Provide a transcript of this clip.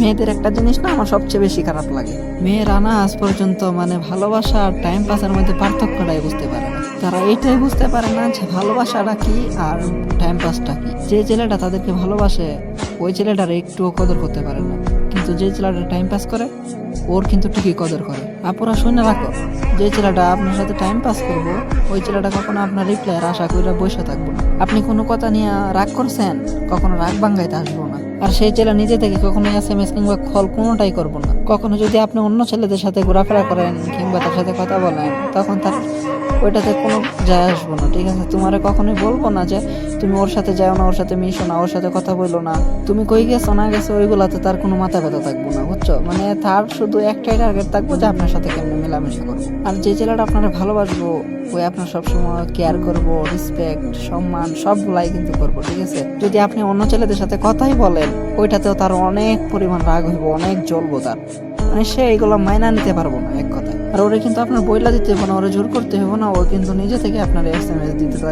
মেয়েদের একটা জিনিস না আমার সবচেয়ে বেশি খারাপ লাগে, মেয়েরা না আজ পর্যন্ত মানে ভালোবাসা আর টাইম পাসের মধ্যে পার্থক্যটাই বুঝতে পারে না। তারা এটাই বুঝতে পারে না যে ভালোবাসাটা কি আর টাইম পাসটা কি। যে ছেলেটা তাদেরকে ভালোবাসে ওই ছেলেটার একটুও কদর করতে পারে না, কিন্তু যে ছেলেটা টাইম পাস করে ওর কিন্তু ঠিকই কদর করে। আপুরা শুনে রাখো, যে ছেলেটা আপনার সাথে টাইম পাস করবো ওই ছেলেটা কখনো আপনার রিপ্লাইয়ের আশা করে বসে থাকবো না। আপনি কোনো কথা নিয়ে রাগ করছেন, কখনো রাগ ভাঙ্গাইতে আসবো না। আর সেই ছেলে নিজে থেকে কখনো SMS কিংবা কল কোনোটাই করবো না। কখনো যদি আপনি অন্য ছেলেদের সাথে ঘোরাফেরা করেন কিংবা তার সাথে কথা বলেন, তখন তার ওইটাতে কোনো যায় আসবো না, ঠিক আছে? তোমারে কখনোই বলবো না যে তুমি ওর সাথে যাও না, ওর সাথে মিশো না, ওর সাথে কথা বললো না, তুমি কই গেছো না গেছো ওইগুলাতে তার কোনো মাথা ব্যথা থাকবো না, বুঝছো? মানে তার শুধু একটাই টার্গেট থাকবো যে আপনার সাথে কেমনে মেলামেশা করবো। আর যে ছেলেটা আপনারা ভালোবাসবো ওই আপনার সবসময় কেয়ার করবো, রেসপেক্ট, সম্মান সবগুলাই কিন্তু করবো, ঠিক আছে? যদি আপনি অন্য ছেলেদের সাথে কথাই বলেন ওইটাতেও তার অনেক পরিমাণ রাগ হইব, অনেক জ্বলবো তার, মানে সে এইগুলো মাইনা নিতে পারবো না এক কথায়। আর ওরে কিন্তু আপনার বইলা দিতে হবে না, ওরে জোর করতে হবে না, ও কিন্তু নিজে থেকে আপনার SMS দিতে পারে।